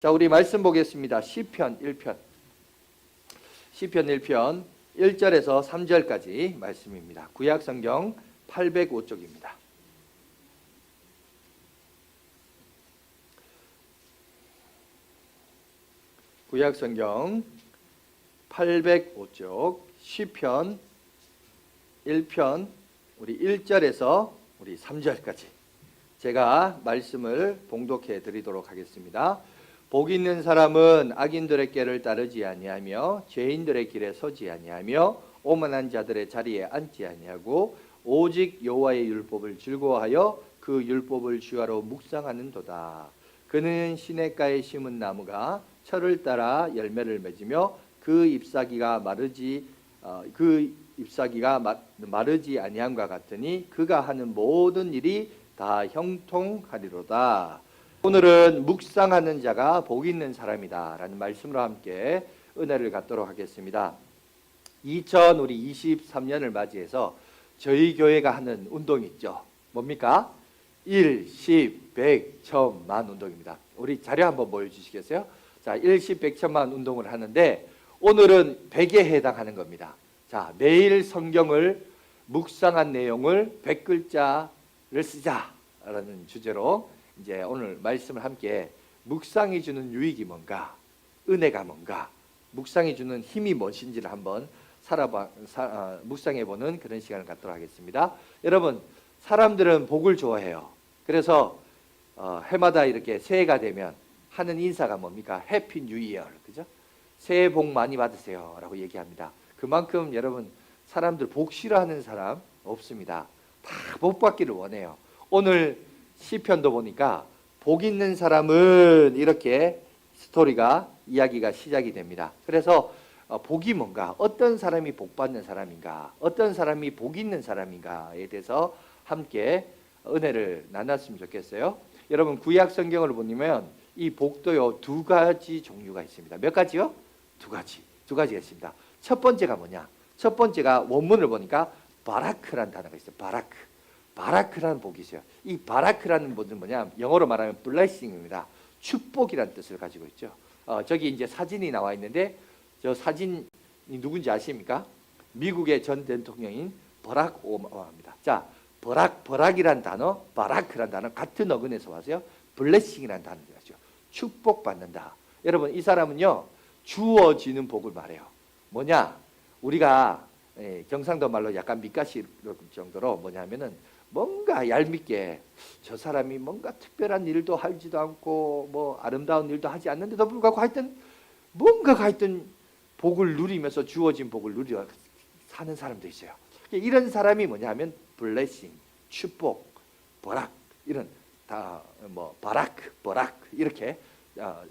자, 우리 말씀 보겠습니다. 시편 1편. 시편 1편 1절에서 3절까지 말씀입니다. 구약 성경 805쪽입니다. 구약 성경 805쪽 시편 1편 우리 1절에서 우리 3절까지 제가 말씀을 봉독해 드리도록 하겠습니다. 복 있는 사람은 악인들의 꾀를 따르지 아니하며 죄인들의 길에 서지 아니하며 오만한 자들의 자리에 앉지 아니하고 오직 여호와의 율법을 즐거워하여 그 율법을 주야로 묵상하는도다. 그는 시냇가에 심은 나무가 철을 따라 열매를 맺으며 그 잎사귀가 마르지 아니함과 같으니 그가 하는 모든 일이 다 형통하리로다. 오늘은 묵상하는 자가 복 있는 사람이다 라는 말씀으로 함께 은혜를 갖도록 하겠습니다. 2023년을 맞이해서 저희 교회가 하는 운동이 있죠. 뭡니까? 1, 10, 100, 1000만 운동입니다. 우리 자료 한번 보여주시겠어요? 자, 1, 10, 100, 1000만 운동을 하는데 오늘은 100에 해당하는 겁니다. 자, 매일 성경을 묵상한 내용을 100글자를 쓰자라는 주제로 이제 오늘 말씀을 함께 묵상이 주는 유익이 뭔가, 은혜가 뭔가, 묵상이 주는 힘이 무엇인지를 한번 묵상해보는 그런 시간을 갖도록 하겠습니다. 여러분, 사람들은 복을 좋아해요. 그래서 해마다 이렇게 새해가 되면 하는 인사가 뭡니까? 해피 뉴 이어, 그죠? 새해 복 많이 받으세요 라고 얘기합니다. 그만큼 여러분, 사람들 복 싫어하는 사람 없습니다. 다 복 받기를 원해요. 오늘 시편도 보니까 복 있는 사람은 이렇게 이야기가 시작이 됩니다. 그래서 복이 뭔가, 어떤 사람이 복 받는 사람인가, 어떤 사람이 복 있는 사람인가에 대해서 함께 은혜를 나눴으면 좋겠어요. 여러분, 구약 성경을 보면 이 복도요 2가지 종류가 있습니다. 몇 가지요? 2가지가 있습니다. 첫 번째가 뭐냐? 첫 번째가 원문을 보니까 바라크라는 단어가 있어요. 바라크라는 복이 있어요. 이 바라크라는 복은 뭐냐? 영어로 말하면 blessing입니다. 축복이라는 뜻을 가지고 있죠. 저기 이제 사진이 나와 있는데 저 사진이 누군지 아십니까? 미국의 전 대통령인 버락 오바마입니다. 자, 버락이라는 단어, 바라크라는 단어 같은 어근에서 와서요. blessing이라는 단어를 가지고 축복받는다. 여러분, 이 사람은요 주어지는 복을 말해요. 뭐냐? 우리가 경상도 말로 약간 밑가시 정도로 뭐냐면은 뭔가 얄밉게 저 사람이 뭔가 특별한 일도 하지도 않고 뭐 아름다운 일도 하지 않는데도 불구하고 하여튼 복을 누리면서 주어진 복을 누려 사는 사람도 있어요. 이런 사람이 뭐냐면 블레싱, 축복, 버락 이런 버락 이렇게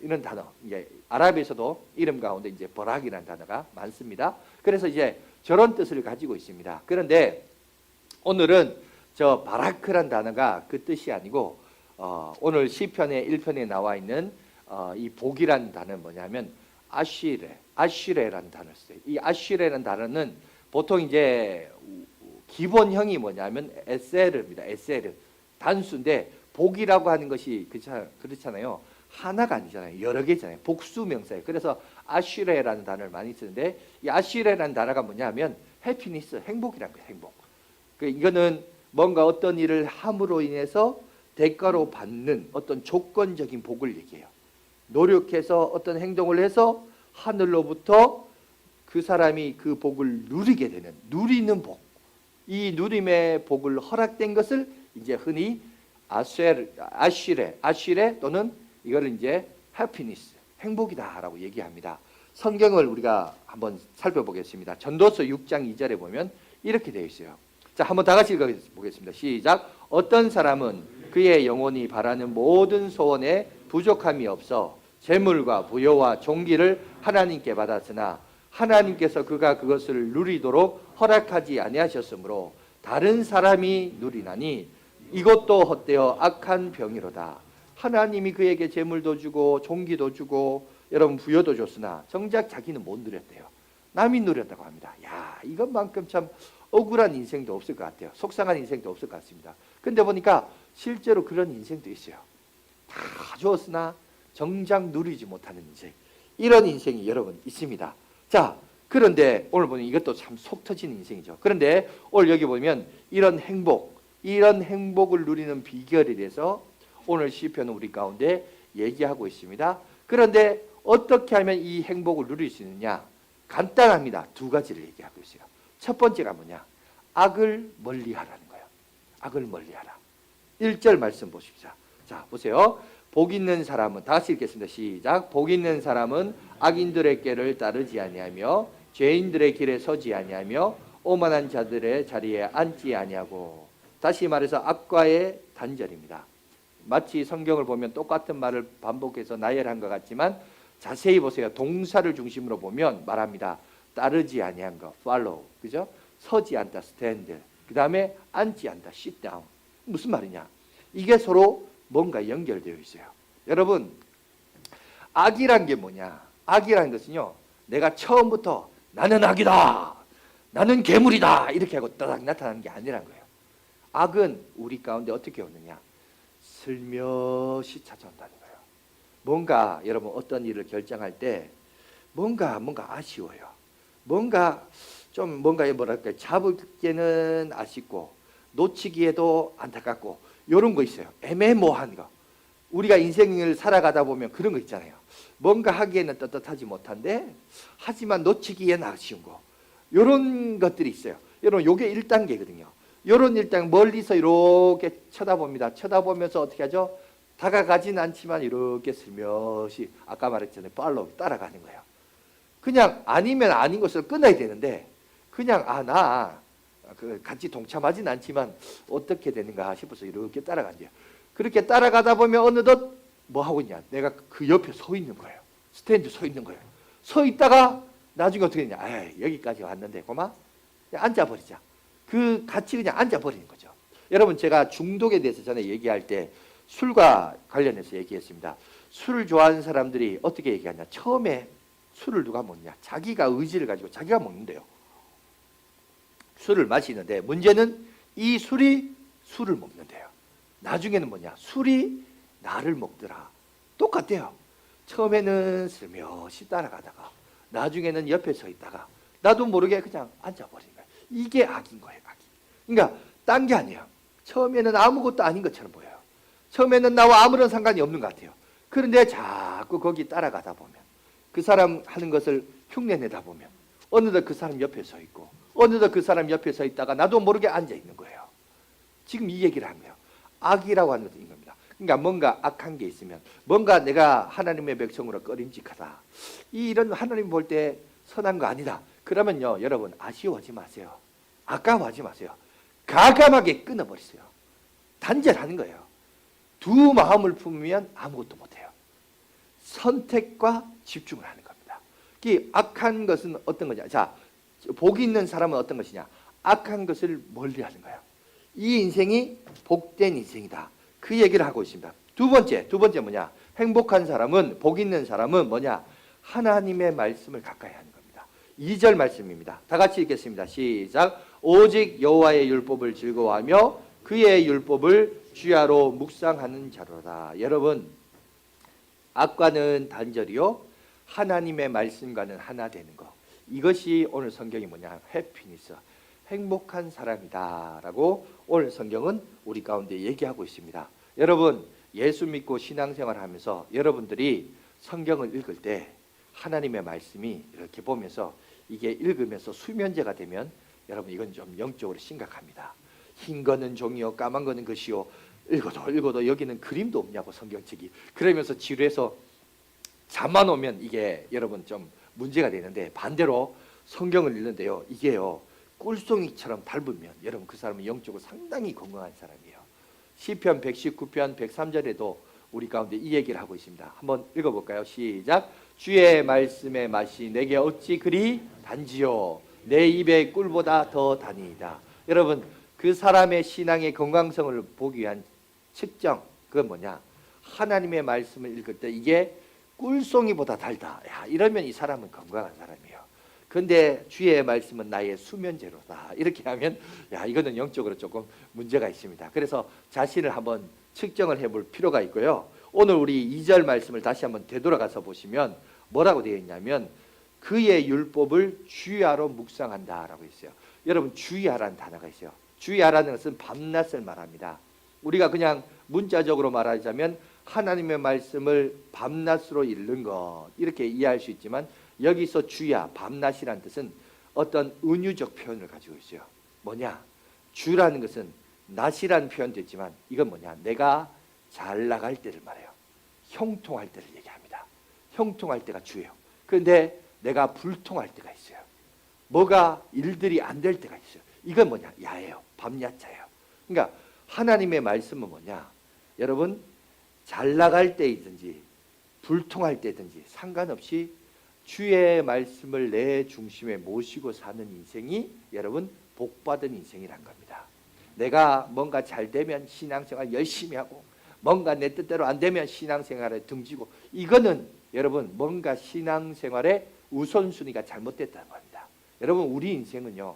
이런 단어, 이제 아랍에서도 이름 가운데 이제 버락이라는 단어가 많습니다. 그래서 이제 저런 뜻을 가지고 있습니다. 그런데 오늘은 저 바라크란 단어가 그 뜻이 아니고 오늘 시편의 1편에 나와 있는 이 복이라는 단어는 뭐냐면 아쉬레라는 단어를 써요. 이 아쉬레라는 단어는 보통 이제 기본형이 뭐냐면 에세르입니다. 에세르 단수인데 복이라고 하는 것이 그렇잖아요. 하나가 아니잖아요. 여러 개잖아요. 복수 명사예요. 그래서 아쉬레라는 단어를 많이 쓰는데 이 아쉬레라는 단어가 뭐냐면 해피니스, 행복이라는 거예요. 행복. 이거는 뭔가 어떤 일을 함으로 인해서 대가로 받는 어떤 조건적인 복을 얘기해요. 노력해서 어떤 행동을 해서 하늘로부터 그 사람이 그 복을 누리게 되는, 누리는 복. 이 누림의 복을 허락된 것을 이제 흔히 아쉬레 또는 이거를 이제 해피니스, 행복이다라고 얘기합니다. 성경을 우리가 한번 살펴보겠습니다. 전도서 6장 2절에 보면 이렇게 되어 있어요. 자, 한번 다 같이 읽어보겠습니다. 시작. 어떤 사람은 그의 영혼이 바라는 모든 소원에 부족함이 없어 재물과 부여와 종기를 하나님께 받았으나 하나님께서 그가 그것을 누리도록 허락하지 아니하셨으므로 다른 사람이 누리나니 이것도 헛되어 악한 병이로다. 하나님이 그에게 재물도 주고 종기도 주고 여러분 부여도 줬으나 정작 자기는 못 누렸대요. 남이 누렸다고 합니다. 야, 이것만큼 참 억울한 인생도 없을 것 같아요. 속상한 인생도 없을 것 같습니다. 근데 보니까 실제로 그런 인생도 있어요. 다 주었으나 정작 누리지 못하는 인생, 이런 인생이 여러분 있습니다. 자, 그런데 오늘 보면 이것도 참 속 터지는 인생이죠. 그런데 오늘 여기 보면 이런 행복을 누리는 비결에 대해서 오늘 시편은 우리 가운데 얘기하고 있습니다. 그런데 어떻게 하면 이 행복을 누릴 수 있느냐? 간단합니다. 두 가지를 얘기하고 있어요. 첫 번째가 뭐냐? 악을 멀리하라는 거예요. 악을 멀리하라. 1절 말씀 보십시오. 자, 보세요. 복 있는 사람은, 다 같이 읽겠습니다. 시작. 복 있는 사람은 악인들의 길을 따르지 아니하며 죄인들의 길에 서지 아니하며 오만한 자들의 자리에 앉지 아니하고. 다시 말해서 악과의 단절입니다. 마치 성경을 보면 똑같은 말을 반복해서 나열한 것 같지만 자세히 보세요. 동사를 중심으로 보면 말합니다. 따르지 아니한 거, follow, 그죠? 서지 않다, stand. 그 다음에 앉지 않다, sit down. 무슨 말이냐? 이게 서로 뭔가 연결되어 있어요. 여러분, 악이란 게 뭐냐? 악이라는 것은요, 내가 처음부터 나는 악이다, 나는 괴물이다 이렇게 하고 따닥 나타나는 게 아니란 거예요. 악은 우리 가운데 어떻게 오느냐? 슬며시 찾아온다는 거예요. 뭔가 여러분 어떤 일을 결정할 때 뭔가 아쉬워요. 뭔가 뭐랄까, 잡기에는 아쉽고 놓치기에도 안타깝고 이런 거 있어요. 애매모호한 거. 우리가 인생을 살아가다 보면 그런 거 있잖아요. 뭔가 하기에는 떳떳하지 못한데 하지만 놓치기에는 아쉬운 거. 이런 것들이 있어요. 여러분 이게 1단계거든요. 이런 1단계 멀리서 이렇게 쳐다봅니다. 쳐다보면서 어떻게 하죠? 다가가진 않지만 이렇게 슬며시 아까 말했잖아요. 팔로우 따라가는 거예요. 그냥 아니면 아닌 것을 끊어야 되는데 그냥 같이 동참하진 않지만 어떻게 되는가 싶어서 이렇게 따라간대요. 그렇게 따라가다 보면 어느덧 뭐 하고 있냐? 내가 그 옆에 서 있는 거예요. 스탠드 서 있는 거예요. 서 있다가 나중에 어떻게 되냐? 여기까지 왔는데 고마? 그냥 앉아버리자. 같이 그냥 앉아버리는 거죠. 여러분, 제가 중독에 대해서 전에 얘기할 때 술과 관련해서 얘기했습니다. 술을 좋아하는 사람들이 어떻게 얘기하냐? 처음에 술을 누가 먹냐? 자기가 의지를 가지고 자기가 먹는데요. 술을 마시는데 문제는 이 술이 술을 먹는데요. 나중에는 뭐냐? 술이 나를 먹더라. 똑같대요. 처음에는 슬며시 따라가다가 나중에는 옆에 서 있다가 나도 모르게 그냥 앉아버린 거예요. 이게 악인 거예요. 악이. 그러니까 딴 게 아니에요. 처음에는 아무것도 아닌 것처럼 보여요. 처음에는 나와 아무런 상관이 없는 것 같아요. 그런데 자꾸 거기 따라가다 보면 그 사람 하는 것을 흉내내다 보면 어느덧 그 사람 옆에 서 있고 어느덧 그 사람 옆에 서 있다가 나도 모르게 앉아 있는 거예요. 지금 이 얘기를 한 거예요. 악이라고 하는 것은 이겁니다. 그러니까 뭔가 악한 게 있으면 뭔가 내가 하나님의 백성으로 꺼림직하다. 이런 하나님 볼 때 선한 거 아니다. 그러면요, 여러분 아쉬워하지 마세요. 아까워하지 마세요. 과감하게 끊어버리세요. 단절하는 거예요. 두 마음을 품으면 아무것도 못해요. 선택과 집중을 하는 겁니다. 이 악한 것은 어떤 거냐? 자, 복이 있는 사람은 어떤 것이냐? 악한 것을 멀리하는 거예요. 이 인생이 복된 인생이다. 그 얘기를 하고 있습니다. 두 번째 뭐냐? 행복한 사람은, 복 있는 사람은 뭐냐? 하나님의 말씀을 가까이 하는 겁니다. 2절 말씀입니다. 다 같이 읽겠습니다. 시작. 오직 여호와의 율법을 즐거워하며 그의 율법을 주야로 묵상하는 자로다. 여러분, 악과는 단절이요, 하나님의 말씀과는 하나 되는 거. 이것이 오늘 성경이 뭐냐? 해피니스, 행복한 사람이다 라고 오늘 성경은 우리 가운데 얘기하고 있습니다. 여러분, 예수 믿고 신앙생활을 하면서 여러분들이 성경을 읽을 때 하나님의 말씀이 이렇게 보면서 이게 읽으면서 수면제가 되면 여러분 이건 좀 영적으로 심각합니다. 흰 거는 종이요 까만 거는 것이요, 읽어도 여기는 그림도 없냐고 성경책이. 그러면서 지루해서 잠만 오면 이게 여러분 좀 문제가 되는데, 반대로 성경을 읽는데요, 이게요 꿀송이처럼 닮으면 여러분 그 사람은 영적으로 상당히 건강한 사람이에요. 시편 119편 103절에도 우리 가운데 이 얘기를 하고 있습니다. 한번 읽어볼까요? 시작. 주의 말씀의 맛이 내게 어찌 그리 단지요, 내 입의 꿀보다 더 다니이다. 여러분, 그 사람의 신앙의 건강성을 보기 위한 측정, 그건 뭐냐? 하나님의 말씀을 읽을 때 이게 꿀송이보다 달다. 야, 이러면 이 사람은 건강한 사람이에요. 근데 주의 말씀은 나의 수면제로다. 이렇게 하면 야, 이거는 영적으로 조금 문제가 있습니다. 그래서 자신을 한번 측정을 해볼 필요가 있고요. 오늘 우리 2절 말씀을 다시 한번 되돌아가서 보시면 뭐라고 되어 있냐면 그의 율법을 주의하러 묵상한다라고 있어요. 여러분 주의하라는 단어가 있어요. 주의하라는 것은 밤낮을 말합니다. 우리가 그냥 문자적으로 말하자면 하나님의 말씀을 밤낮으로 읽는 것 이렇게 이해할 수 있지만 여기서 주야 밤낮이라는 뜻은 어떤 은유적 표현을 가지고 있어요. 뭐냐? 주라는 것은 낮이라는 표현도 있지만 이건 뭐냐? 내가 잘 나갈 때를 말해요. 형통할 때를 얘기합니다. 형통할 때가 주예요. 그런데 내가 불통할 때가 있어요. 뭐가 일들이 안 될 때가 있어요. 이건 뭐냐? 야예요. 밤야자예요. 그러니까 하나님의 말씀은 뭐냐? 여러분 잘 나갈 때이든지 불통할 때든지 상관없이 주의 말씀을 내 중심에 모시고 사는 인생이 여러분 복받은 인생이란 겁니다. 내가 뭔가 잘 되면 신앙생활 열심히 하고 뭔가 내 뜻대로 안 되면 신앙생활에 등지고 이거는 여러분 뭔가 신앙생활의 우선순위가 잘못됐다는 겁니다. 여러분 우리 인생은요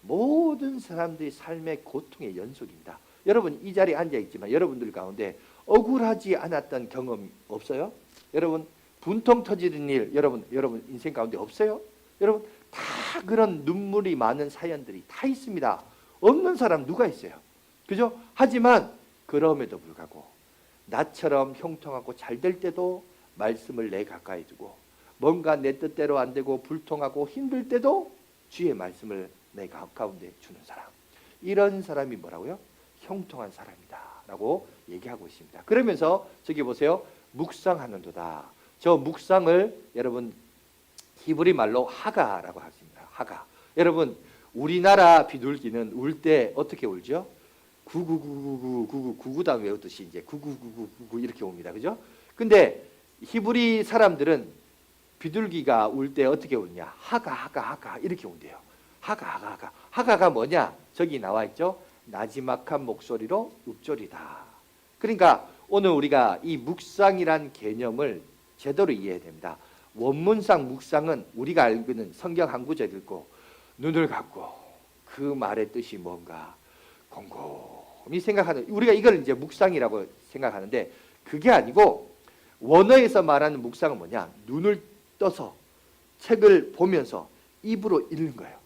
모든 사람들의 삶의 고통의 연속입니다. 여러분 이 자리에 앉아있지만 여러분들 가운데 억울하지 않았던 경험 없어요? 여러분 분통 터지는 일 여러분 인생 가운데 없어요? 여러분 다 그런 눈물이 많은 사연들이 다 있습니다. 없는 사람 누가 있어요? 그죠? 하지만 그럼에도 불구하고 나처럼 형통하고 잘 될 때도 말씀을 내 가까이 두고 뭔가 내 뜻대로 안 되고 불통하고 힘들 때도 주의 말씀을 내 가운데 주는 사람, 이런 사람이 뭐라고요? 형통한 사람이다 라고 얘기하고 있습니다. 그러면서 저기 보세요. 묵상하는도다. 저 묵상을 여러분 히브리 말로 하가라고 하십니다. 하가. 여러분 우리나라 비둘기는 울 때 어떻게 울죠? 구구구구구구구구구다 외우듯이 이제 구구구구구구 이렇게 옵니다. 그죠? 근데 히브리 사람들은 비둘기가 울 때 어떻게 우냐? 하가 이렇게 운대요. 하가가 뭐냐? 저기 나와 있죠. 나지막한 목소리로 읊조리다. 그러니까 오늘 우리가 이 묵상이란 개념을 제대로 이해해야 됩니다. 원문상 묵상은 우리가 알고 있는 성경 한 구절 읽고 눈을 감고 그 말의 뜻이 뭔가 곰곰이 생각하는, 우리가 이걸 이제 묵상이라고 생각하는데 그게 아니고 원어에서 말하는 묵상은 뭐냐? 눈을 떠서 책을 보면서 입으로 읽는 거예요.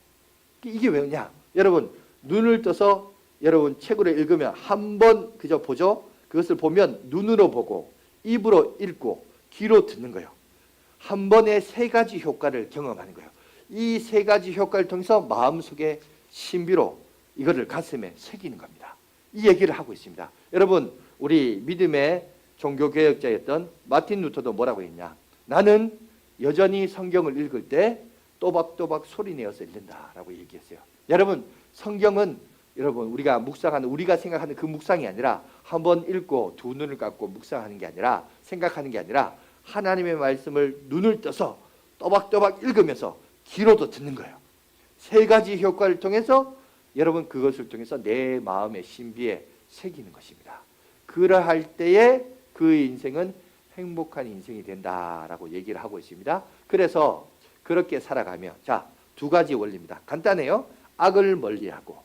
이게 왜냐? 여러분 눈을 떠서 여러분 책으로 읽으면 한 번 그저 보죠. 그것을 보면 눈으로 보고 입으로 읽고 귀로 듣는 거예요. 한 번에 세 가지 효과를 경험하는 거예요. 이 세 가지 효과를 통해서 마음속에 신비로 이거를 가슴에 새기는 겁니다. 이 얘기를 하고 있습니다. 여러분 우리 믿음의 종교개혁자였던 마틴 루터도 뭐라고 했냐? 나는 여전히 성경을 읽을 때 또박또박 소리내어서 읽는다라고 얘기했어요. 여러분 성경은 여러분 우리가 묵상하는, 우리가 생각하는 그 묵상이 아니라 한번 읽고 두 눈을 감고 묵상하는 게 아니라, 생각하는 게 아니라 하나님의 말씀을 눈을 떠서 또박또박 읽으면서 귀로도 듣는 거예요. 세 가지 효과를 통해서 여러분 그것을 통해서 내 마음의 신비에 새기는 것입니다. 그러할 때에 그 인생은 행복한 인생이 된다라고 얘기를 하고 있습니다. 그래서 그렇게 살아가며 자, 두 가지 원리입니다. 간단해요. 악을 멀리하고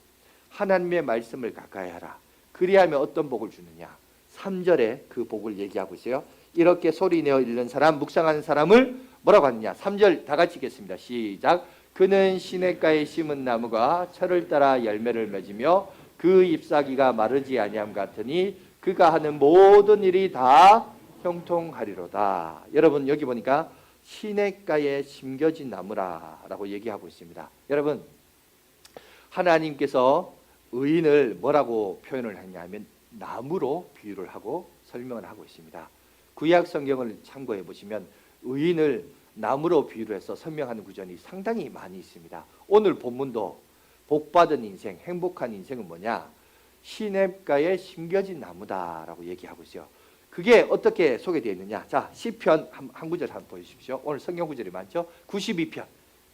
하나님의 말씀을 가까이 하라. 그리하면 어떤 복을 주느냐? 3절에 그 복을 얘기하고 있어요. 이렇게 소리내어 읽는 사람, 묵상하는 사람을 뭐라고 하느냐? 3절 다 같이 읽겠습니다. 시작. 그는 시냇가에 심은 나무가 철을 따라 열매를 맺으며 그 잎사귀가 마르지 아니함 같으니 그가 하는 모든 일이 다 형통하리로다. 여러분 여기 보니까 시냇가에 심겨진 나무라라고 얘기하고 있습니다. 여러분 하나님께서 의인을 뭐라고 표현을 했냐면 나무로 비유를 하고 설명을 하고 있습니다. 구약 성경을 참고해 보시면 의인을 나무로 비유를 해서 설명하는 구절이 상당히 많이 있습니다. 오늘 본문도 복받은 인생, 행복한 인생은 뭐냐? 시냇가에 심겨진 나무다라고 얘기하고 있어요. 그게 어떻게 소개되어 있느냐? 자, 시편 한 구절 한번 보여주십시오. 오늘 성경 구절이 많죠? 92편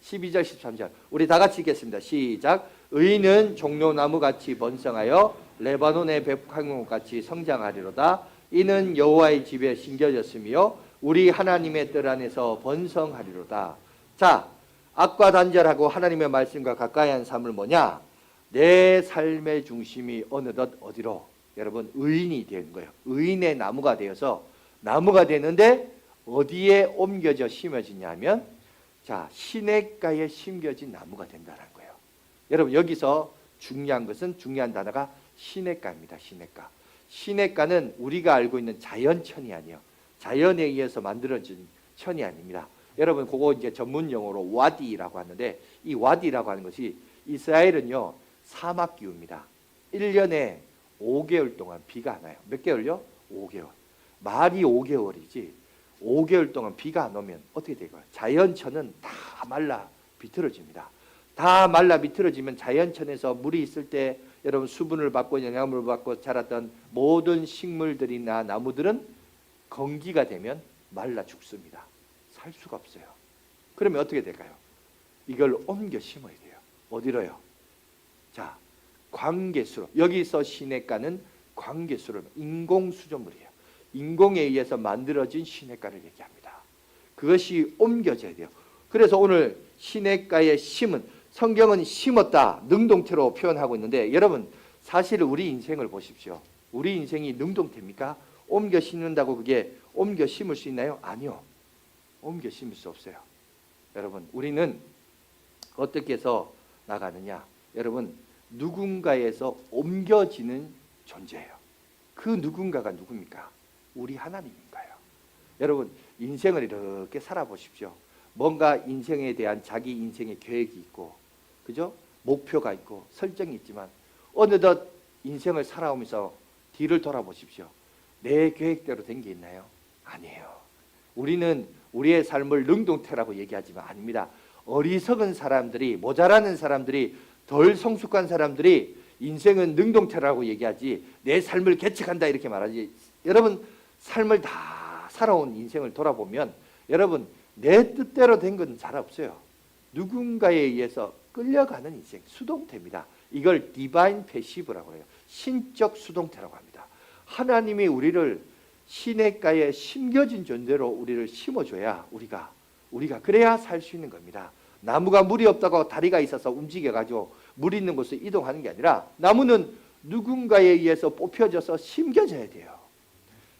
12절 13절 우리 다 같이 읽겠습니다. 시작. 의인은 종려나무같이 번성하여 레바논의 백향목같이 성장하리로다. 이는 여호와의 집에 심겨졌으며 우리 하나님의 뜰 안에서 번성하리로다. 자, 악과 단절하고 하나님의 말씀과 가까이 한 삶을 뭐냐? 내 삶의 중심이 어느덧 어디로? 여러분 의인이 되는 거예요. 의인의 나무가 되어서 나무가 되는데 어디에 옮겨져 심어지냐면 자, 시냇가에 심겨진 나무가 된다는 거예요. 여러분 여기서 중요한 단어가 시냇가입니다. 시냇가. 시냇가는 우리가 알고 있는 자연천이 아니에요. 자연에 의해서 만들어진 천이 아닙니다. 여러분 그거 이제 전문 용어로 와디라고 하는데 이 와디라고 하는 것이 이스라엘은요 사막 기후입니다. 1년에 5개월 동안 비가 안 와요. 몇 개월요? 5개월. 말이 5개월이지 5개월 동안 비가 안 오면 어떻게 될까요? 자연천은 다 말라 비틀어집니다. 다 말라 비틀어지면 자연천에서 물이 있을 때 여러분 수분을 받고 영양분을 받고 자랐던 모든 식물들이나 나무들은 건기가 되면 말라 죽습니다. 살 수가 없어요. 그러면 어떻게 될까요? 이걸 옮겨 심어야 돼요. 어디로요? 자, 광개수로. 여기서 시냇가는 광개수로 인공수조물이에요. 인공에 의해서 만들어진 시냇가를 얘기합니다. 그것이 옮겨져야 돼요. 그래서 오늘 시냇가에 심은, 성경은 심었다 능동태로 표현하고 있는데 여러분 사실 우리 인생을 보십시오. 우리 인생이 능동태입니까? 옮겨 심는다고 그게 옮겨 심을 수 있나요? 아니요. 옮겨 심을 수 없어요. 여러분 우리는 어떻게 해서 나가느냐? 여러분 누군가에서 옮겨지는 존재예요. 그 누군가가 누굽니까? 우리 하나님인가요? 여러분 인생을 이렇게 살아보십시오. 뭔가 인생에 대한 자기 인생의 계획이 있고 그죠? 목표가 있고 설정이 있지만 어느덧 인생을 살아오면서 뒤를 돌아보십시오. 내 계획대로 된 게 있나요? 아니에요. 우리는 우리의 삶을 능동태라고 얘기하지만 아닙니다. 어리석은 사람들이, 모자라는 사람들이, 덜 성숙한 사람들이 인생은 능동태라고 얘기하지 내 삶을 개척한다 이렇게 말하지. 여러분 삶을 다 살아온 인생을 돌아보면 여러분 내 뜻대로 된 건 잘 없어요. 누군가에 의해서 끌려가는 인생, 수동태입니다. 이걸 디바인 패시브라고 해요. 신적 수동태라고 합니다. 하나님이 우리를 시냇가에 심겨진 존재로 우리를 심어줘야 우리가 그래야 살 수 있는 겁니다. 나무가 물이 없다고 다리가 있어서 움직여가지고 물 있는 곳에 이동하는 게 아니라 나무는 누군가에 의해서 뽑혀져서 심겨져야 돼요.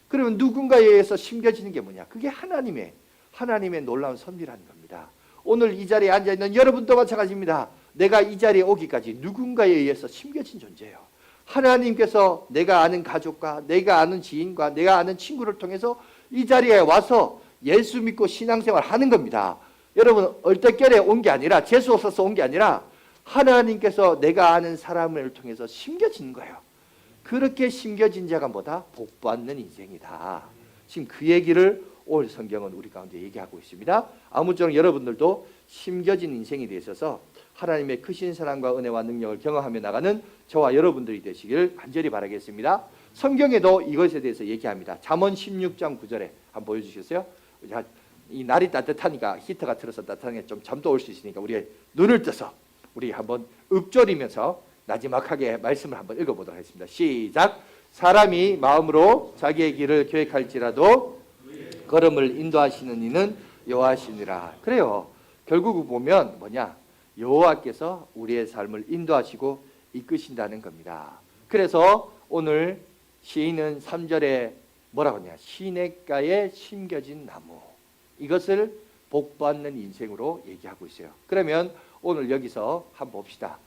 그러면 누군가에 의해서 심겨지는 게 뭐냐? 그게 하나님의 놀라운 섭리라는 겁니다. 오늘 이 자리에 앉아있는 여러분도 마찬가지입니다. 내가 이 자리에 오기까지 누군가에 의해서 심겨진 존재예요. 하나님께서 내가 아는 가족과 내가 아는 지인과 내가 아는 친구를 통해서 이 자리에 와서 예수 믿고 신앙생활 하는 겁니다. 여러분 얼떨결에 온 게 아니라 재수 없어서 온 게 아니라 하나님께서 내가 아는 사람을 통해서 심겨진 거예요. 그렇게 심겨진 자가 뭐다? 복받는 인생이다. 지금 그 얘기를 오늘 성경은 우리 가운데 얘기하고 있습니다. 아무쪼록 여러분들도 심겨진 인생이 되셔서 하나님의 크신 사랑과 은혜와 능력을 경험하며 나가는 저와 여러분들이 되시기를 간절히 바라겠습니다. 성경에도 이것에 대해서 얘기합니다. 잠언 16장 9절에 한번 보여주시겠어요? 이 날이 따뜻하니까 히터가 틀어서 따뜻하게 좀 잠도 올 수 있으니까 우리 눈을 떠서 우리 한번 읊조리면서 나지막하게 말씀을 한번 읽어보도록 하겠습니다. 시작. 사람이 마음으로 자기의 길을 계획할지라도 걸음을 인도하시는 이는 여호와시니라. 그래요. 결국 보면 뭐냐? 여호와께서 우리의 삶을 인도하시고 이끄신다는 겁니다. 그래서 오늘 시인은 3절에 뭐라고 하냐? 시냇가에 심겨진 나무. 이것을 복받는 인생으로 얘기하고 있어요. 그러면 오늘 여기서 한번 봅시다.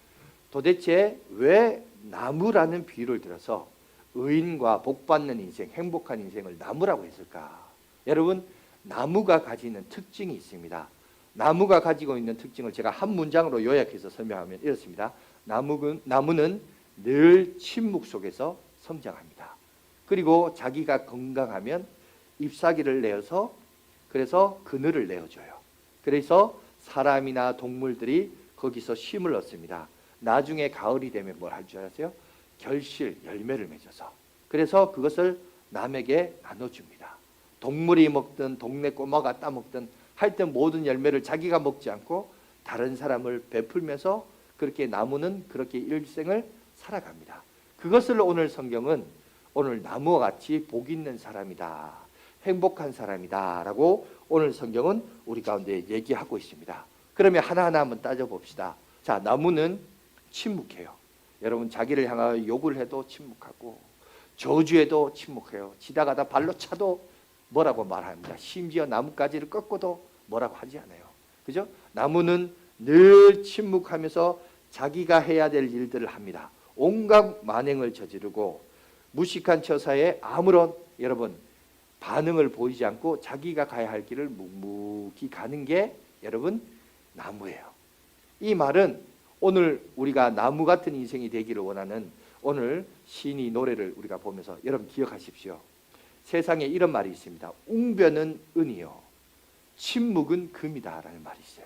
도대체 왜 나무라는 비유를 들어서 의인과 복받는 인생, 행복한 인생을 나무라고 했을까? 여러분 나무가 가지는 특징이 있습니다. 나무가 가지고 있는 특징을 제가 한 문장으로 요약해서 설명하면 이렇습니다. 나무는 늘 침묵 속에서 성장합니다. 그리고 자기가 건강하면 잎사귀를 내어서 그래서 그늘을 내어줘요. 그래서 사람이나 동물들이 거기서 쉼을 얻습니다. 나중에 가을이 되면 뭘 할 줄 아세요? 결실, 열매를 맺어서 그래서 그것을 남에게 나눠줍니다. 동물이 먹든 동네 꼬마가 따먹든 하여튼 모든 열매를 자기가 먹지 않고 다른 사람을 베풀면서 그렇게 나무는 그렇게 일생을 살아갑니다. 그것을 오늘 성경은 오늘 나무와 같이 복 있는 사람이다, 행복한 사람이다 라고 오늘 성경은 우리 가운데 얘기하고 있습니다. 그러면 하나하나 한번 따져봅시다. 자, 나무는 침묵해요. 여러분 자기를 향하여 욕을 해도 침묵하고 저주해도 침묵해요. 지나가다 발로 차도 뭐라고 말합니다. 심지어 나뭇가지를 꺾어도 뭐라고 하지 않아요. 그죠? 나무는 늘 침묵하면서 자기가 해야 될 일들을 합니다. 온갖 만행을 저지르고 무식한 처사에 아무런 여러분 반응을 보이지 않고 자기가 가야 할 길을 묵묵히 가는 게 여러분 나무예요. 이 말은 오늘 우리가 나무 같은 인생이 되기를 원하는 오늘 시인의 노래를 우리가 보면서 여러분 기억하십시오. 세상에 이런 말이 있습니다. 웅변은 은이요 침묵은 금이다 라는 말이 있어요.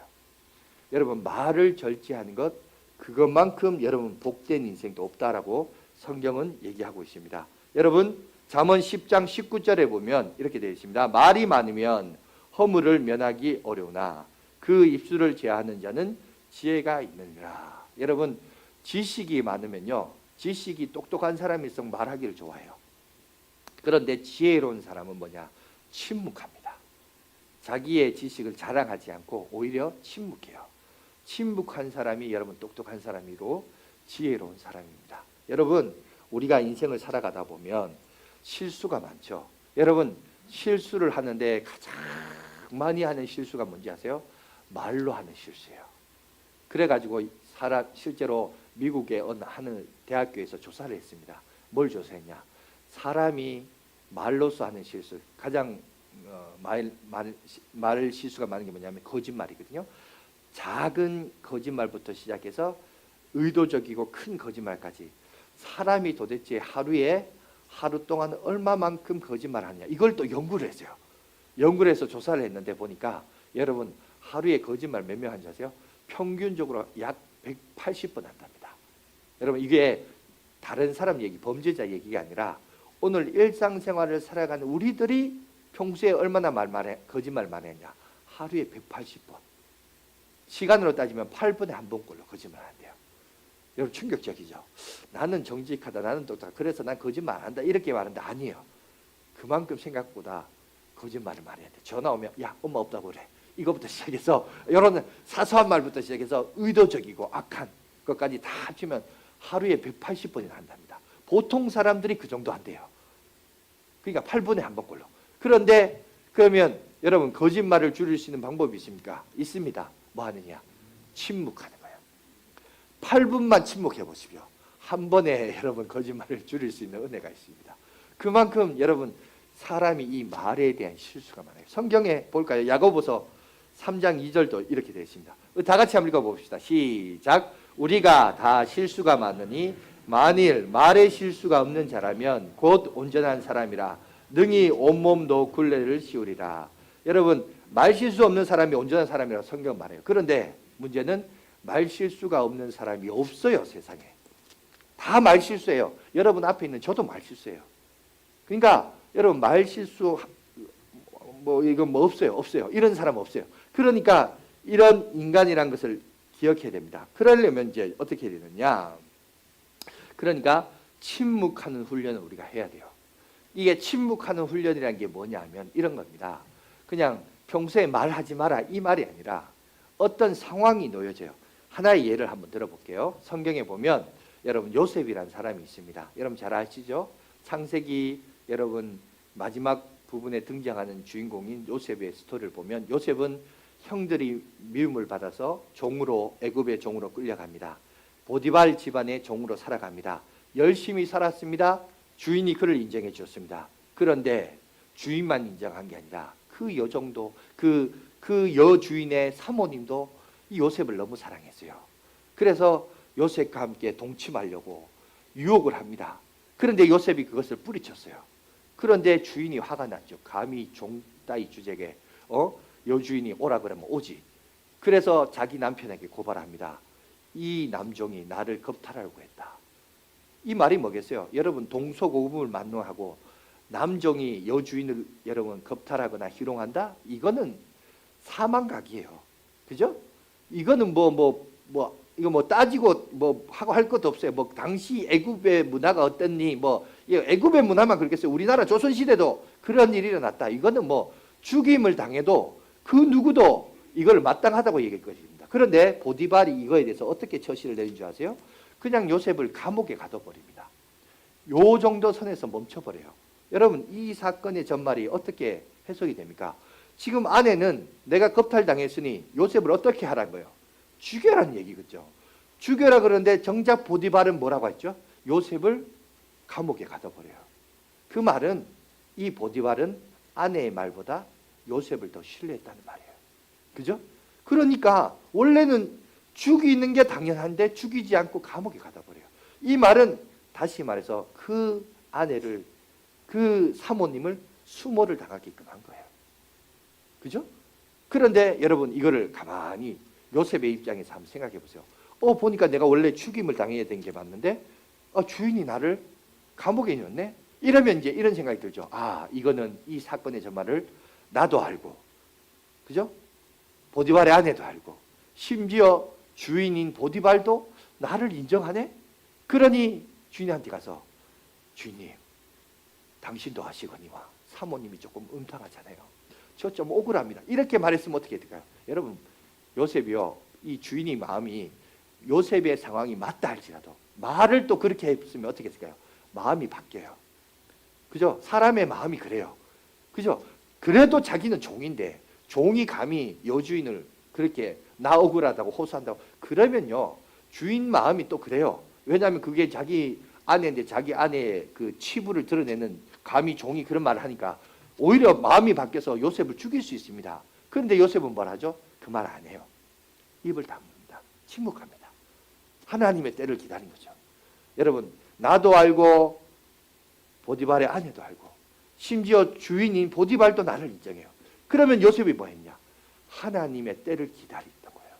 여러분 말을 절제하는 것 그것만큼 여러분 복된 인생도 없다라고 성경은 얘기하고 있습니다. 여러분 잠언 10장 19절에 보면 이렇게 되어 있습니다. 말이 많으면 허물을 면하기 어려우나 그 입술을 제하는 자는 지혜가 있느니라. 여러분 지식이 많으면요 지식이 똑똑한 사람일수록 말하기를 좋아해요. 그런데 지혜로운 사람은 뭐냐? 침묵합니다. 자기의 지식을 자랑하지 않고 오히려 침묵해요. 침묵한 사람이 여러분 똑똑한 사람이고 지혜로운 사람입니다. 여러분 우리가 인생을 살아가다 보면 실수가 많죠. 여러분 실수를 하는데 가장 많이 하는 실수가 뭔지 아세요? 말로 하는 실수예요. 그래가지고 실제로 미국의 어느 하는 대학교에서 조사를 했습니다. 뭘 조사했냐? 사람이 말로서 하는 실수 가장 말 실수가 많은 게 뭐냐면 거짓말이거든요. 작은 거짓말부터 시작해서 의도적이고 큰 거짓말까지 사람이 도대체 하루 동안 얼마만큼 거짓말하느냐 이걸 또 연구를 했어요. 연구를 해서 조사를 했는데 보니까 여러분 하루에 거짓말 몇 명 하는지 아세요? 평균적으로 약 180번 한답니다. 여러분 이게 다른 사람 얘기, 범죄자 얘기가 아니라 오늘 일상생활을 살아가는 우리들이 평소에 얼마나 거짓말 많이 했냐? 하루에 180번. 시간으로 따지면 8분에 한 번꼴로 거짓말 한대요. 여러분 충격적이죠? 나는 정직하다, 나는 똑똑하다, 그래서 난 거짓말 안 한다 이렇게 말하는데 아니에요. 그만큼 생각보다 거짓말을 많이 한대. 전화 오면 야 엄마 없다고 그래. 이거부터 시작해서 이런 사소한 말부터 시작해서 의도적이고 악한 것까지 다 합치면 하루에 180번이나 한답니다. 보통 사람들이 그 정도 한대요. 그러니까 8분에 한 번꼴로. 그런데 그러면 여러분 거짓말을 줄일 수 있는 방법이 있습니까? 있습니다. 뭐 하느냐? 침묵하는 거예요. 8분만 침묵해 보십시오. 한 번에 여러분 거짓말을 줄일 수 있는 은혜가 있습니다. 그만큼 여러분 사람이 이 말에 대한 실수가 많아요. 성경에 볼까요? 야고보서 3장 2절도 이렇게 되어 있습니다. 다 같이 한번 읽어봅시다. 시작. 우리가 다 실수가 많으니 만일 말에 실수가 없는 자라면 곧 온전한 사람이라 능히 온몸도 굴레를 씌우리라. 여러분 말실수 없는 사람이 온전한 사람이라고 성경 말해요. 그런데 문제는 말실수가 없는 사람이 없어요. 세상에 다 말실수예요. 여러분 앞에 있는 저도 말실수예요. 그러니까 여러분 말실수 이건 없어요. 이런 사람 없어요. 그러니까 이런 인간이란 것을 기억해야 됩니다. 그러려면 이제 어떻게 해야 되느냐? 그러니까 침묵하는 훈련을 우리가 해야 돼요. 이게 침묵하는 훈련이라는 게 뭐냐면 이런 겁니다. 그냥 평소에 말하지 마라 이 말이 아니라 어떤 상황이 놓여져요. 하나의 예를 한번 들어볼게요. 성경에 보면 여러분 요셉이라는 사람이 있습니다. 여러분 잘 아시죠? 창세기 여러분 마지막 부분에 등장하는 주인공인 요셉의 스토리를 보면 요셉은 형들이 미움을 받아서 종으로 애굽의 종으로 끌려갑니다. 보디발 집안의 종으로 살아갑니다. 열심히 살았습니다. 주인이 그를 인정해 주었습니다. 그런데 주인만 인정한 게 아니라 그 여종도 그 여주인의 사모님도 이 요셉을 너무 사랑했어요. 그래서 요셉과 함께 동침하려고 유혹을 합니다. 그런데 요셉이 그것을 뿌리쳤어요. 그런데 주인이 화가 났죠. 감히 종 따위 주제게 여주인이 오라 그러면 오지. 그래서 자기 남편에게 고발합니다. 이 남종이 나를 겁탈하려고 했다. 이 말이 뭐겠어요? 여러분 동서고금을 만노하고 남종이 여주인을 여러분 겁탈하거나 희롱한다? 이거는 사망각이에요. 그죠? 이거는 이거 뭐 따지고 뭐 하고 할 것도 없어요. 뭐 당시 애굽의 문화가 어땠니? 뭐 애굽의 문화만 그렇겠어요. 우리나라 조선 시대도 그런 일이 일어났다. 이거는 뭐 죽임을 당해도 그 누구도 이걸 마땅하다고 얘기했거든요. 그런데 보디발이 이거에 대해서 어떻게 처시를 내린 줄 아세요? 그냥 요셉을 감옥에 가둬버립니다. 요 정도 선에서 멈춰버려요. 여러분 이 사건의 전말이 어떻게 해석이 됩니까? 지금 아내는 내가 겁탈당했으니 요셉을 어떻게 하라는 거예요? 죽여라는 얘기겠죠. 죽여라 그러는데 정작 보디발은 뭐라고 했죠? 요셉을 감옥에 가둬버려요. 그 말은 이 보디발은 아내의 말보다 요셉을 더 신뢰했다는 말이에요. 그죠? 그러니까 원래는 죽이는 게 당연한데 죽이지 않고 감옥에 가둬버려요. 이 말은 다시 말해서 그 아내를, 그 사모님을 수모를 당하게끔 한 거예요. 그죠? 그런데 여러분 이거를 가만히 요셉의 입장에서 한번 생각해 보세요. 보니까 내가 원래 죽임을 당해야 된 게 맞는데 주인이 나를 감옥에 넣었네? 이러면 이제 이런 생각이 들죠. 이거는 이 사건의 전말을 나도 알고, 그죠? 보디발의 아내도 알고, 심지어 주인인 보디발도 나를 인정하네? 그러니 주인한테 가서 주인님, 당신도 아시거니와 사모님이 조금 음탕하잖아요. 저 좀 억울합니다. 이렇게 말했으면 어떻게 될까요? 여러분, 요셉이요, 이 주인의 마음이 요셉의 상황이 맞다 할지라도 말을 또 그렇게 했으면 어떻게 했을까요? 마음이 바뀌어요. 그죠? 사람의 마음이 그래요. 그죠? 그래도 자기는 종인데 종이 감히 여주인을 그렇게 나 억울하다고 호소한다고 그러면요, 주인 마음이 또 그래요. 왜냐하면 그게 자기 아내인데 자기 아내의 그 치부를 드러내는 감히 종이 그런 말을 하니까 오히려 마음이 바뀌어서 요셉을 죽일 수 있습니다. 그런데 요셉은 뭘 하죠? 그 말 안 해요. 입을 다뭅니다. 침묵합니다. 하나님의 때를 기다린 거죠. 여러분, 나도 알고 보디발의 아내도 알고 심지어 주인인 보디발도 나를 인정해요. 그러면 요셉이 뭐 했냐? 하나님의 때를 기다렸던 거예요.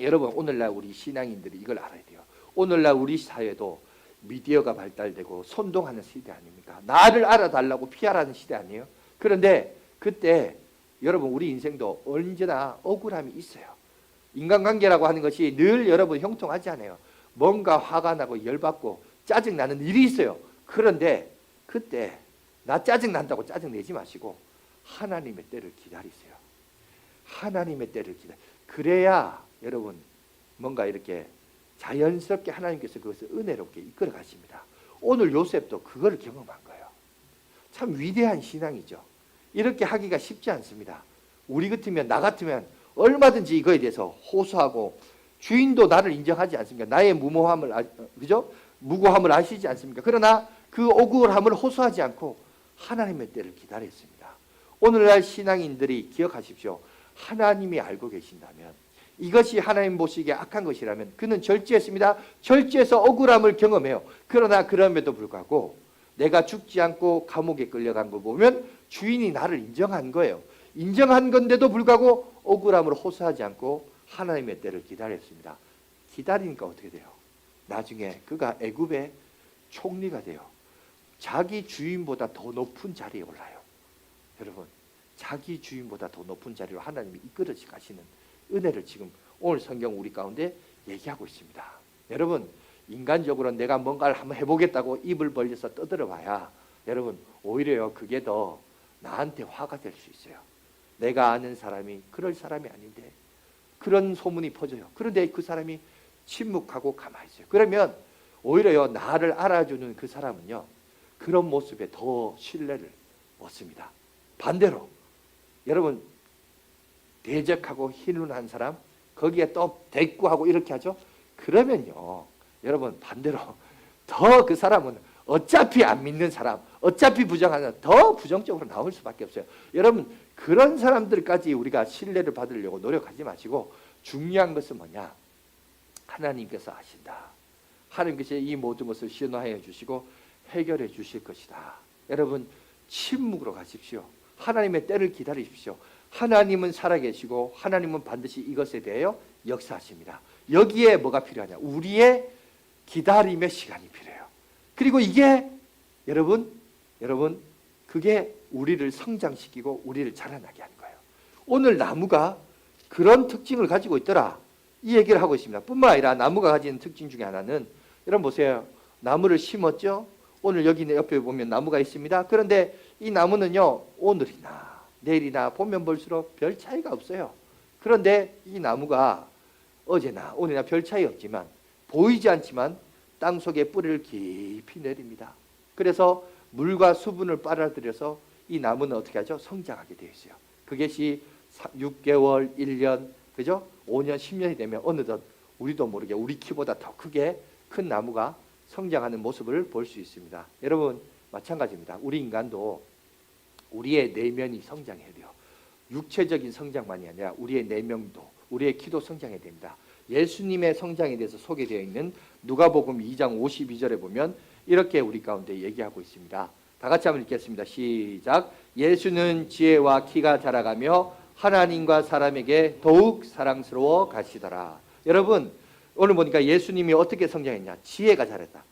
여러분, 오늘날 우리 신앙인들이 이걸 알아야 돼요. 오늘날 우리 사회도 미디어가 발달되고 선동하는 시대 아닙니까? 나를 알아달라고 피하라는 시대 아니에요? 그런데 그때 여러분 우리 인생도 언제나 억울함이 있어요. 인간관계라고 하는 것이 늘 여러분 형통하지 않아요. 뭔가 화가 나고 열받고 짜증나는 일이 있어요. 그런데 그때 나 짜증난다고 짜증내지 마시고 하나님의 때를 기다리세요. 하나님의 때를 기다려. 그래야 여러분 뭔가 이렇게 자연스럽게 하나님께서 그것을 은혜롭게 이끌어 가십니다. 오늘 요셉도 그걸 경험한 거예요. 참 위대한 신앙이죠. 이렇게 하기가 쉽지 않습니다. 우리 같으면, 나 같으면 얼마든지 이거에 대해서 호소하고, 주인도 나를 인정하지 않습니까? 나의 무모함을, 그죠? 무고함을 아시지 않습니까? 그러나 그 억울함을 호소하지 않고 하나님의 때를 기다렸습니다. 오늘날 신앙인들이 기억하십시오. 하나님이 알고 계신다면, 이것이 하나님 보시기에 악한 것이라면 그는 절제했습니다. 절제해서 억울함을 경험해요. 그러나 그럼에도 불구하고 내가 죽지 않고 감옥에 끌려간 거 보면 주인이 나를 인정한 거예요. 인정한 건데도 불구하고 억울함을 호소하지 않고 하나님의 때를 기다렸습니다. 기다리니까 어떻게 돼요? 나중에 그가 애굽의 총리가 돼요. 자기 주인보다 더 높은 자리에 올라요. 여러분, 자기 주인보다 더 높은 자리로 하나님이 이끌어 가시는 은혜를 지금 오늘 성경 우리 가운데 얘기하고 있습니다. 여러분, 인간적으로 내가 뭔가를 한번 해보겠다고 입을 벌려서 떠들어 봐야 여러분 오히려 그게 더 나한테 화가 될 수 있어요. 내가 아는 사람이 그럴 사람이 아닌데 그런 소문이 퍼져요. 그런데 그 사람이 침묵하고 가만히 있어요. 그러면 오히려 나를 알아주는 그 사람은요, 그런 모습에 더 신뢰를 얻습니다. 반대로 여러분, 대적하고 희lun한 사람, 거기에 또 대꾸하고 이렇게 하죠. 그러면요, 여러분 반대로 더 그 사람은 어차피 안 믿는 사람, 어차피 부정하는 사람, 더 부정적으로 나올 수밖에 없어요. 여러분, 그런 사람들까지 우리가 신뢰를 받으려고 노력하지 마시고, 중요한 것은 뭐냐? 하나님께서 아신다. 하나님께서 이 모든 것을 신호하여 주시고 해결해 주실 것이다. 여러분, 침묵으로 가십시오. 하나님의 때를 기다리십시오. 하나님은 살아계시고 하나님은 반드시 이것에 대하여 역사하십니다. 여기에 뭐가 필요하냐? 우리의 기다림의 시간이 필요해요. 그리고 이게 여러분 그게 우리를 성장시키고 우리를 자라나게 하는 거예요. 오늘 나무가 그런 특징을 가지고 있더라, 이 얘기를 하고 있습니다. 뿐만 아니라 나무가 가지는 특징 중에 하나는, 여러분 보세요. 나무를 심었죠. 오늘 여기 옆에 보면 나무가 있습니다. 그런데 이 나무는요, 오늘이나 내일이나 보면 볼수록 별 차이가 없어요. 그런데 이 나무가 어제나 오늘이나 별 차이 없지만, 보이지 않지만 땅속에 뿌리를 깊이 내립니다. 그래서 물과 수분을 빨아들여서 이 나무는 어떻게 하죠? 성장하게 되어 있어요. 그것이 6개월, 1년, 그죠? 5년, 10년이 되면 어느덧 우리도 모르게 우리 키보다 더 크게 큰 나무가 성장하는 모습을 볼 수 있습니다. 여러분 마찬가지입니다. 우리 인간도 우리의 내면이 성장해야 돼요. 육체적인 성장만이 아니라 우리의 내면도, 우리의 기도 성장해야 됩니다. 예수님의 성장에 대해서 소개되어 있는 누가복음 2장 52절에 보면 이렇게 우리 가운데 얘기하고 있습니다. 다 같이 한번 읽겠습니다. 시작. 예수는 지혜와 키가 자라가며 하나님과 사람에게 더욱 사랑스러워 가시더라. 여러분 오늘 보니까 예수님이 어떻게 성장했냐? 지혜가 자랐다.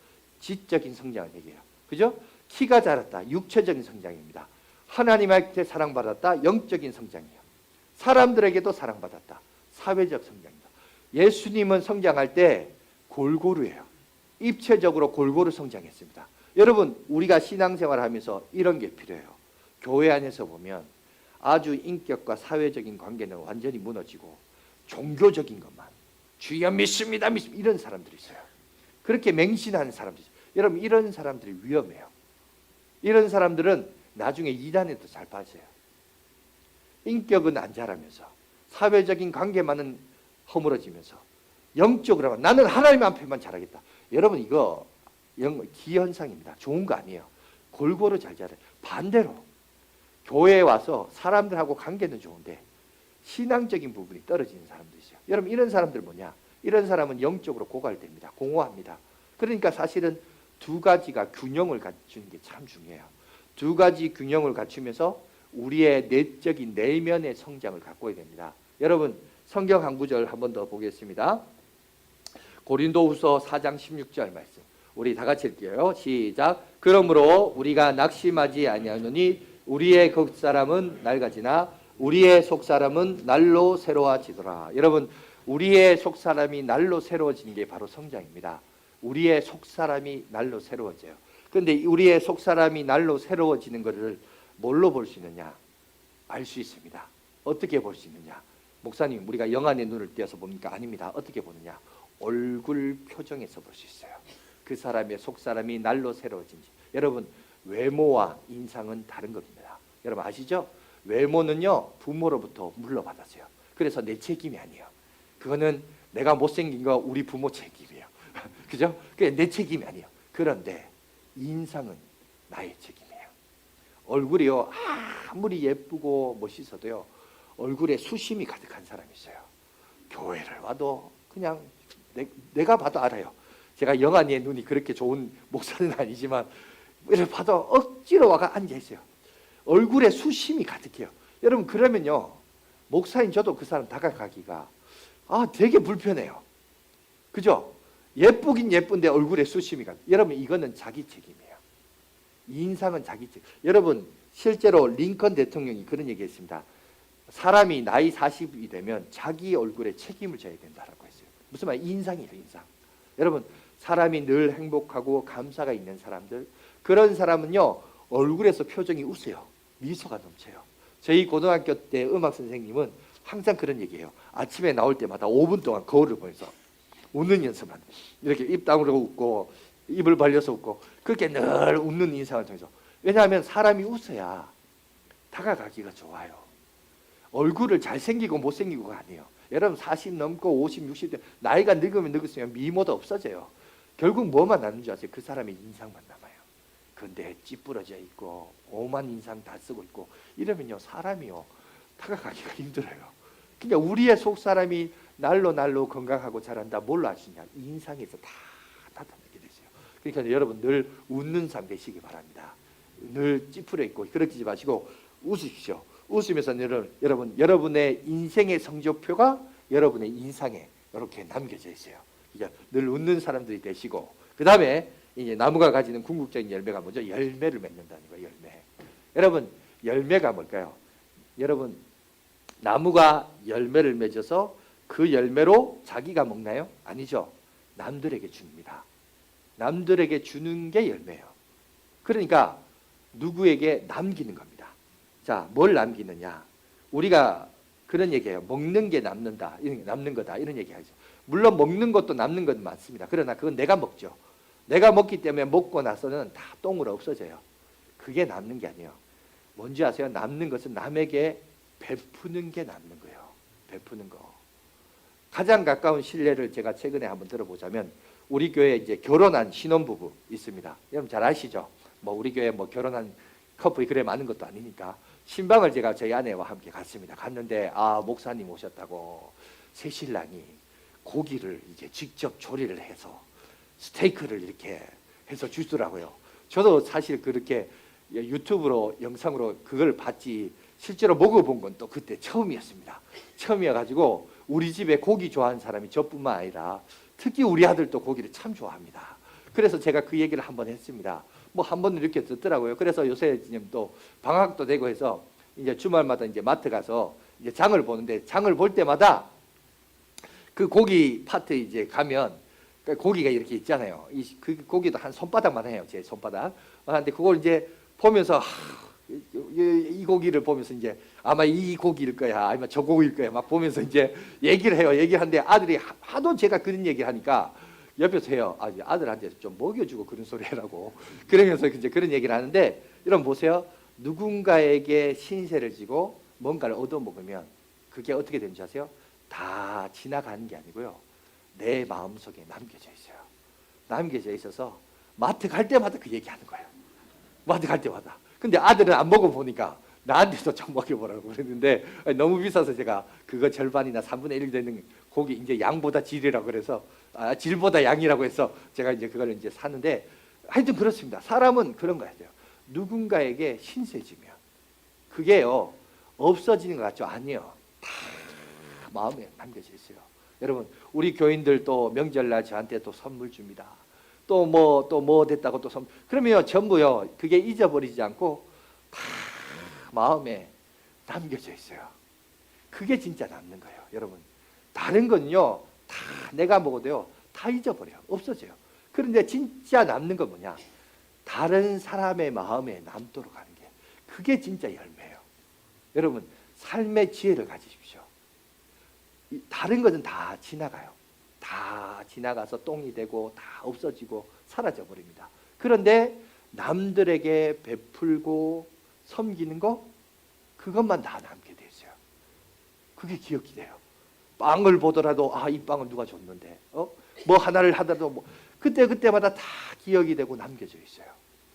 지적인 성장을 얘기해요. 그죠? 키가 자랐다. 육체적인 성장입니다. 하나님한테 사랑받았다. 영적인 성장이에요. 사람들에게도 사랑받았다. 사회적 성장입니다. 예수님은 성장할 때 골고루해요. 입체적으로 골고루 성장했습니다. 여러분 우리가 신앙생활을 하면서 이런 게 필요해요. 교회 안에서 보면 아주 인격과 사회적인 관계는 완전히 무너지고 종교적인 것만 주여 믿습니다 이런 사람들이 있어요. 그렇게 맹신하는 사람들이 있어요. 여러분 이런 사람들이 위험해요. 이런 사람들은 나중에 이단에도 잘 빠져요. 인격은 안 자라면서 사회적인 관계만은 허물어지면서 영적으로 하면 나는 하나님 앞에만 자라겠다. 여러분 이거 기현상입니다. 좋은 거 아니에요. 골고루 잘 자라요. 반대로 교회에 와서 사람들하고 관계는 좋은데 신앙적인 부분이 떨어지는 사람도 있어요. 여러분 이런 사람들 뭐냐? 이런 사람은 영적으로 고갈됩니다. 공허합니다. 그러니까 사실은 두 가지가 균형을 갖추는 게 참 중요해요. 두 가지 균형을 갖추면서 우리의 내적인 내면의 성장을 가꿔야 됩니다. 여러분 성경 한 구절 한 번 더 보겠습니다. 고린도후서 4장 16절 말씀 우리 다 같이 읽게요. 시작. 그러므로 우리가 낙심하지 아니하노니 우리의 겉사람은 낡아지나 우리의 속사람은 날로 새로워지더라. 여러분 우리의 속사람이 날로 새로워지는 게 바로 성장입니다. 우리의 속사람이 날로 새로워져요. 그런데 우리의 속사람이 날로 새로워지는 것을 뭘로 볼 수 있느냐? 알 수 있습니다. 어떻게 볼 수 있느냐? 목사님 우리가 영안의 눈을 띄어서 봅니까? 아닙니다. 어떻게 보느냐? 얼굴 표정에서 볼 수 있어요. 그 사람의 속사람이 날로 새로워진지. 여러분 외모와 인상은 다른 겁니다. 여러분 아시죠? 외모는요 부모로부터 물려받았어요. 그래서 내 책임이 아니에요. 그거는 내가 못생긴 거 우리 부모 책임이에요. 그죠? 그게 내 책임이 아니에요. 그런데 인상은 나의 책임이에요. 얼굴이요 아무리 예쁘고 멋있어도요 얼굴에 수심이 가득한 사람이 있어요. 교회를 와도 그냥 내가 봐도 알아요. 제가 영안의 눈이 그렇게 좋은 목사는 아니지만 이렇게 봐도 억지로 와가 앉아 있어요. 얼굴에 수심이 가득해요. 여러분 그러면요 목사인 저도 그 사람 다가가기가 되게 불편해요. 그죠? 예쁘긴 예쁜데 얼굴에 수심이 가득. 여러분 이거는 자기 책임이에요. 인상은 자기 책임. 여러분 실제로 링컨 대통령이 그런 얘기했습니다. 사람이 나이 40이 되면 자기 얼굴에 책임을 져야 된다라고 했어요. 무슨 말? 인상이에요. 인상. 여러분 사람이 늘 행복하고 감사가 있는 사람들, 그런 사람은요 얼굴에서 표정이 웃어요. 미소가 넘쳐요. 저희 고등학교 때 음악 선생님은 항상 그런 얘기해요. 아침에 나올 때마다 5분 동안 거울을 보면서 웃는 연습만, 이렇게 입 다물고 웃고 입을 벌려서 웃고, 그렇게 늘 웃는 인상을 통해서. 왜냐하면 사람이 웃어야 다가가기가 좋아요. 얼굴을 잘생기고 못생기고가 아니에요. 여러분 40 넘고 50, 60대 나이가 늙으면 늙을수록 미모도 없어져요. 결국 뭐만 남는 줄 아세요? 그 사람의 인상만 남아요. 근데 찌푸러져 있고 오만 인상 다 쓰고 있고 이러면요 사람이요 다가가기가 힘들어요. 그러니까 우리의 속사람이 날로 날로 건강하고 자란다. 뭘로 아시냐? 인상에서 다 나타나게 되세요. 그러니까 여러분 늘 웃는 삶 되시기 바랍니다. 늘 찌푸려 있고 그러지 마시고 웃으십시오. 웃으면서 여러분 여러분의 인생의 성적표가 여러분의 인상에 이렇게 남겨져 있어요. 그러니까 늘 웃는 사람들이 되시고, 그 다음에 이제 나무가 가지는 궁극적인 열매가 뭐죠? 열매를 맺는다는 거예요. 열매. 여러분 열매가 뭘까요? 여러분 나무가 열매를 맺어서 그 열매로 자기가 먹나요? 아니죠. 남들에게 줍니다. 남들에게 주는 게 열매예요. 그러니까 누구에게 남기는 겁니다. 자, 뭘 남기느냐? 우리가 그런 얘기해요. 먹는 게 남는다, 남는 거다 이런 얘기하죠. 물론 먹는 것도 남는 건 많습니다. 그러나 그건 내가 먹죠. 내가 먹기 때문에 먹고 나서는 다 똥으로 없어져요. 그게 남는 게 아니에요. 뭔지 아세요? 남는 것은 남에게 베푸는 게 남는 거예요. 베푸는 거. 가장 가까운 신뢰를 제가 최근에 한번 들어보자면 우리 교회에 이제 결혼한 신혼부부 있습니다. 여러분 잘 아시죠? 뭐 우리 교회 뭐 결혼한 커플이 그래 많은 것도 아니니까 신방을 제가 저희 아내와 함께 갔습니다. 갔는데 목사님 오셨다고 새신랑이 고기를 이제 직접 조리를 해서 스테이크를 이렇게 해서 주더라고요. 저도 사실 그렇게 유튜브로 영상으로 그걸 봤지 실제로 먹어본 건 또 그때 처음이었습니다. 처음이어가지고 우리 집에 고기 좋아하는 사람이 저뿐만 아니라 특히 우리 아들도 고기를 참 좋아합니다. 그래서 제가 그 얘기를 한번 했습니다. 뭐 한 번 이렇게 듣더라고요. 그래서 요새 또 방학도 되고 해서 이제 주말마다 이제 마트 가서 이제 장을 보는데 장을 볼 때마다 그 고기 파트 이제 가면 고기가 이렇게 있잖아요. 그 고기도 한 손바닥만 해요. 제 손바닥. 근데 그걸 이제 보면서 이 고기를 보면서 이제 아마 이 고기일 거야, 아니면 저 고기일 거야 막 보면서 이제 얘기를 해요. 얘기하는데 아들이 하도 제가 그런 얘기를 하니까 옆에서 해요. 아들한테 좀 먹여주고 그런 소리 해라고. 그러면서 이제 그런 얘기를 하는데 여러분 보세요. 누군가에게 신세를 지고 뭔가를 얻어먹으면 그게 어떻게 되는지 아세요? 다 지나가는 게 아니고요. 내 마음속에 남겨져 있어요. 남겨져 있어서 마트 갈 때마다 그 얘기하는 거예요. 마트 갈 때마다. 근데 아들은 안 먹어보니까 나한테도 좀 먹여보라고 그랬는데 너무 비싸서 제가 그거 절반이나 3분의 1 되는 고기 이제 양보다 질이라고 그래서 질보다 양이라고 해서 제가 이제 그걸 이제 사는데 하여튼 그렇습니다. 사람은 그런 거 같아요. 누군가에게 신세지면 그게요 없어지는 것 같죠? 아니요. 다 마음에 남겨져 있어요. 여러분 우리 교인들 또 명절날 저한테 또 선물 줍니다. 또 뭐 됐다고 또 선물. 그러면 전부요 그게 잊어버리지 않고 다 마음에 남겨져 있어요. 그게 진짜 남는 거예요. 여러분 다른 건요 다 내가 먹어도요 다 잊어버려요. 없어져요. 그런데 진짜 남는 건 뭐냐? 다른 사람의 마음에 남도록 하는 게 그게 진짜 열매예요. 여러분 삶의 지혜를 가지십시오. 다른 것은 다 지나가요. 다 지나가서 똥이 되고 다 없어지고 사라져 버립니다. 그런데 남들에게 베풀고 섬기는 거 그것만 다 남게 돼 있어요. 그게 기억이 돼요. 빵을 보더라도 이 빵은 누가 줬는데 뭐 하나를 하더라도 뭐 그때마다 다 기억이 되고 남겨져 있어요.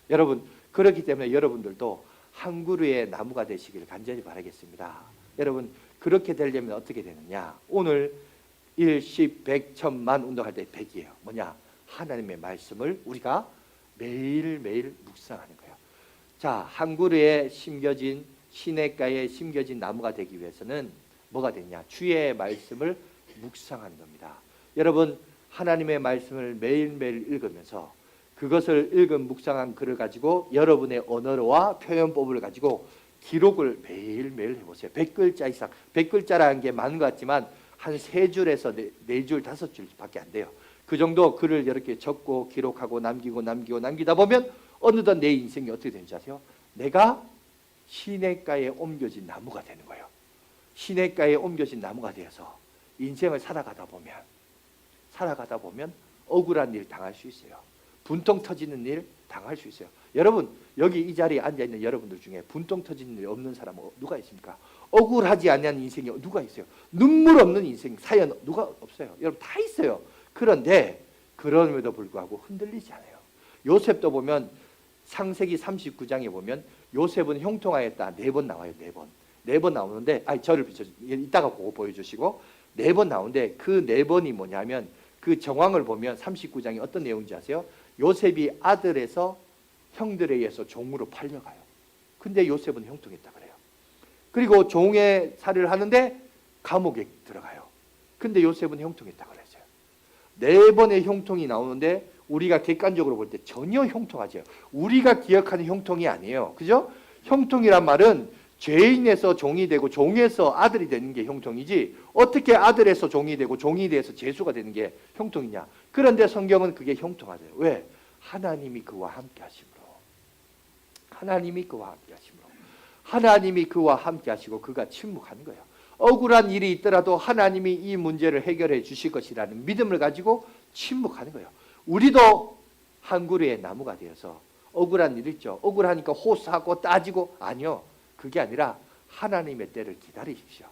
여러분 그렇기 때문에 여러분들도 한 그루의 나무가 되시기를 간절히 바라겠습니다. 여러분 그렇게 되려면 어떻게 되느냐? 오늘 1, 10, 100, 1000만 운동할 때 100이에요. 뭐냐? 하나님의 말씀을 우리가 매일매일 묵상하는 거예요. 자, 한 그루에 심겨진 시냇가에 심겨진 나무가 되기 위해서는 뭐가 되냐? 주의 말씀을 묵상하는 겁니다. 여러분 하나님의 말씀을 매일매일 읽으면서 그것을 읽은 묵상한 글을 가지고 여러분의 언어와 표현법을 가지고 기록을 매일매일 해보세요. 100글자 이상. 100글자라는 게 많은 것 같지만 한 3줄에서 4줄, 5줄밖에 안 돼요. 그 정도 글을 이렇게 적고 기록하고 남기다 보면 어느덧 내 인생이 어떻게 되는지 아세요? 내가 시냇가에 옮겨진 나무가 되는 거예요. 시냇가에 옮겨진 나무가 되어서 인생을 살아가다 보면 억울한 일 당할 수 있어요. 분통 터지는 일 당할 수 있어요. 여러분 여기 이 자리에 앉아있는 여러분들 중에 분통 터지는 일 없는 사람은 누가 있습니까? 억울하지 않은 인생이 누가 있어요? 눈물 없는 인생 사연 누가 없어요? 여러분 다 있어요. 그런데 그럼에도 불구하고 흔들리지 않아요. 요셉도 보면 창세기 39장에 보면 요셉은 형통하였다 4번 나와요. 4번 나오는데 저를 비춰 이따가 그거 보여주시고 4번 나오는데 그 4번이 뭐냐면 그 정황을 보면 39장이 어떤 내용인지 아세요? 요셉이 아들에서 형들에 의해서 종으로 팔려가요. 근데 요셉은 형통했다 그래요. 그리고 종의 살을 하는데 감옥에 들어가요. 근데 요셉은 형통했다 그랬어요. 4번의 형통이 나오는데 우리가 객관적으로 볼 때 전혀 형통하지 않아요. 우리가 기억하는 형통이 아니에요. 그죠? 형통이란 말은 죄인에서 종이 되고 종에서 아들이 되는 게 형통이지 어떻게 아들에서 종이 되고 종이 돼서 죄수가 되는 게 형통이냐. 그런데 성경은 그게 형통하대요. 왜? 하나님이 그와 함께 하심으로. 하나님이 그와 함께 하심으로. 하나님이 그와 함께 하시고 그가 침묵하는 거예요. 억울한 일이 있더라도 하나님이 이 문제를 해결해 주실 것이라는 믿음을 가지고 침묵하는 거예요. 우리도 한 그루의 나무가 되어서 억울한 일 있죠. 억울하니까 호소하고 따지고 아니요. 그게 아니라 하나님의 때를 기다리십시오.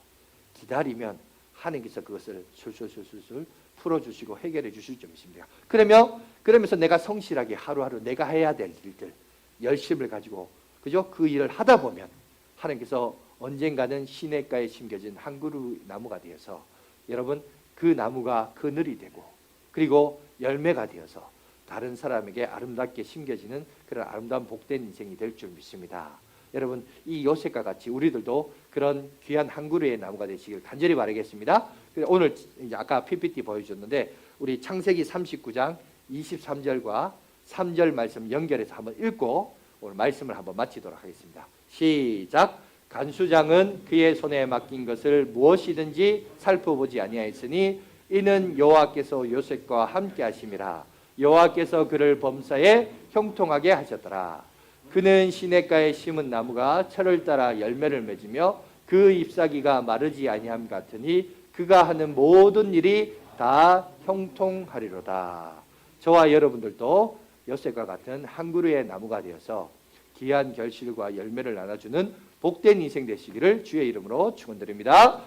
기다리면 하나님께서 그것을 술술술술 풀어주시고 해결해 주실 줄 믿습니다. 그러면서 내가 성실하게 하루하루 내가 해야 될 일들 열심을 가지고 그죠? 그 일을 하다 보면 하나님께서 언젠가는 시냇가에 심겨진 한 그루 나무가 되어서 여러분 그 나무가 그늘이 되고 그리고 열매가 되어서 다른 사람에게 아름답게 심겨지는 그런 아름다운 복된 인생이 될 줄 믿습니다. 여러분 이 요셉과 같이 우리들도 그런 귀한 한 그루의 나무가 되시길 간절히 바라겠습니다. 오늘 이제 아까 PPT 보여줬는데 우리 창세기 39장 23절과 3절 말씀 연결해서 한번 읽고 오늘 말씀을 한번 마치도록 하겠습니다. 시작. 간수장은 그의 손에 맡긴 것을 무엇이든지 살펴보지 아니하였으니 이는 여호와께서 요셉과 함께 하심이라. 여호와께서 그를 범사에 형통하게 하셨더라. 그는 시냇가에 심은 나무가 철을 따라 열매를 맺으며 그 잎사귀가 마르지 아니함 같으니 그가 하는 모든 일이 다 형통하리로다. 저와 여러분들도 요셉과 같은 한 그루의 나무가 되어서 귀한 결실과 열매를 나눠주는 복된 인생 되시기를 주의 이름으로 축원드립니다.